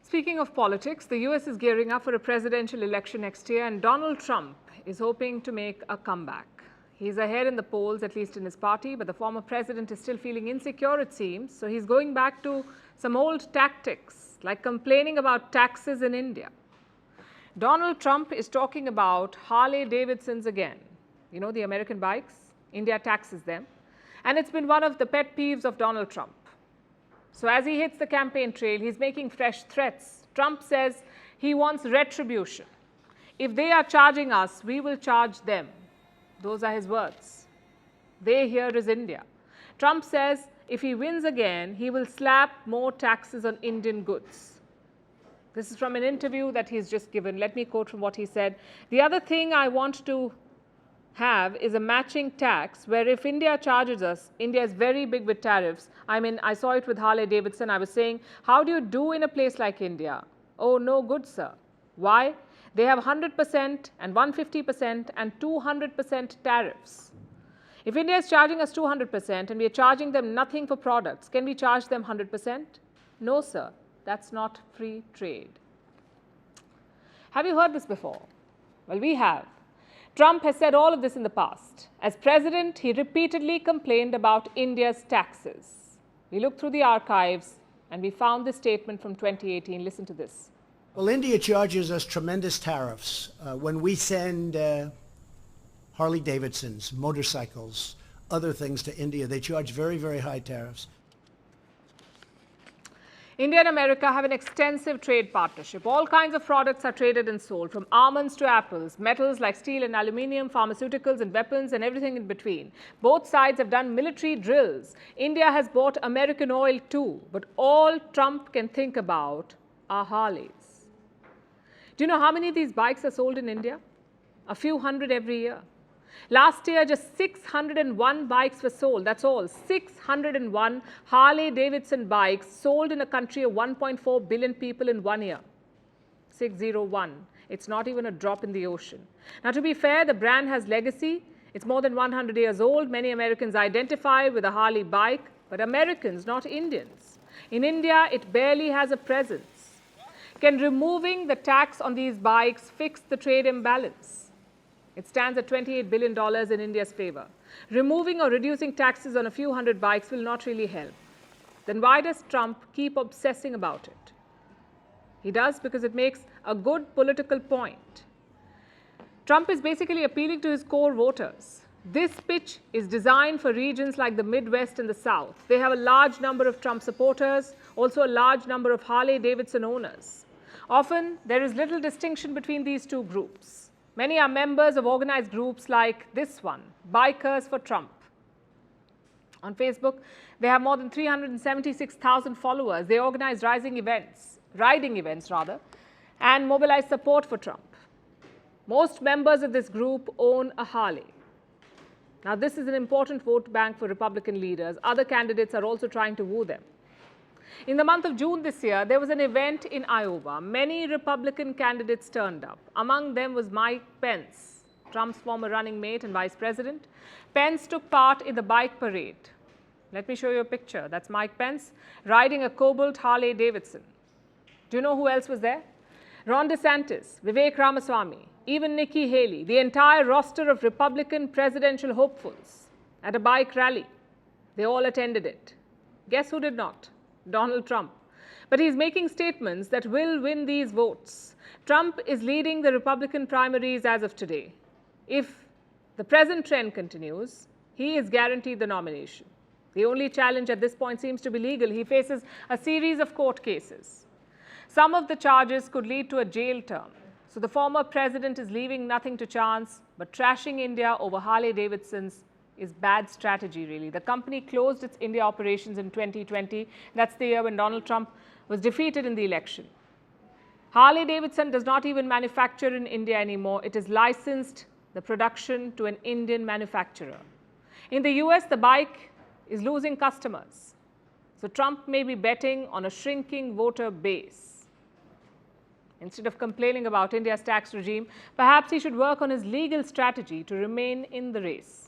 Speaking of politics, the US is gearing up for a presidential election next year, and Donald Trump is hoping to make a comeback. He's ahead in the polls, at least in his party, but the former president is still feeling insecure, it seems. So he's going back to some old tactics, like complaining about taxes in India. Donald Trump is talking about Harley Davidsons again. You know, the American bikes? India taxes them. And it's been one of the pet peeves of Donald Trump. So as he hits the campaign trail, he's making fresh threats. Trump says he wants retribution. If they are charging us, we will charge them. Those are his words. They here is India. Trump says if he wins again, he will slap more taxes on Indian goods. This is from an interview that he's just given. Let me quote from what he said. The other thing I want to have is a matching tax where if India charges us, India is very big with tariffs. I mean, I saw it with Harley Davidson. I was saying, how do you do in a place like India? Oh, no good, sir. Why? They have 100% and 150% and 200% tariffs. If India is charging us 200% and we are charging them nothing for products, can we charge them 100%? No, sir. That's not free trade. Have you heard this before? Well, we have. Trump has said all of this in the past. As president, he repeatedly complained about India's taxes. We looked through the archives and we found this statement from 2018. Listen to this. Well, India charges us tremendous tariffs when we send Harley Davidsons, motorcycles, other things to India. They charge very, very high tariffs. India and America have an extensive trade partnership. All kinds of products are traded and sold, from almonds to apples, metals like steel and aluminium, pharmaceuticals and weapons and everything in between. Both sides have done military drills. India has bought American oil too, but all Trump can think about are Harleys. Do you know how many of these bikes are sold in India? A few hundred every year. Last year, just 601 bikes were sold. That's all. 601 Harley Davidson bikes sold in a country of 1.4 billion people in 1 year. 601. It's not even a drop in the ocean. Now, to be fair, the brand has legacy. It's more than 100 years old. Many Americans identify with a Harley bike, but Americans, not Indians. In India, it barely has a presence. Can removing the tax on these bikes fix the trade imbalance? It stands at $28 billion in India's favor. Removing or reducing taxes on a few hundred bikes will not really help. Then why does Trump keep obsessing about it? He does because it makes a good political point. Trump is basically appealing to his core voters. This pitch is designed for regions like the Midwest and the South. They have a large number of Trump supporters, also a large number of Harley Davidson owners. Often, there is little distinction between these two groups. Many are members of organized groups like this one, Bikers for Trump. On Facebook, they have more than 376,000 followers. They organize riding events, and mobilize support for Trump. Most members of this group own a Harley. Now, this is an important vote bank for Republican leaders. Other candidates are also trying to woo them. In the month of June this year, there was an event in Iowa. Many Republican candidates turned up. Among them was Mike Pence, Trump's former running mate and vice president. Pence took part in the bike parade. Let me show you a picture. That's Mike Pence riding a Cobalt Harley Davidson. Do you know who else was there? Ron DeSantis, Vivek Ramaswamy, even Nikki Haley, the entire roster of Republican presidential hopefuls at a bike rally. They all attended it. Guess who did not? Donald Trump. But he's making statements that will win these votes. Trump is leading the Republican primaries as of today. If the present trend continues, he is guaranteed the nomination. The only challenge at this point seems to be legal. He faces a series of court cases. Some of the charges could lead to a jail term. So the former president is leaving nothing to chance, but trashing India over Harley Davidsons is bad strategy, really. The company closed its India operations in 2020. That's the year when Donald Trump was defeated in the election. Harley Davidson does not even manufacture in India anymore. It has licensed the production to an Indian manufacturer. In the US, the bike is losing customers. So Trump may be betting on a shrinking voter base. Instead of complaining about India's tax regime, perhaps he should work on his legal strategy to remain in the race.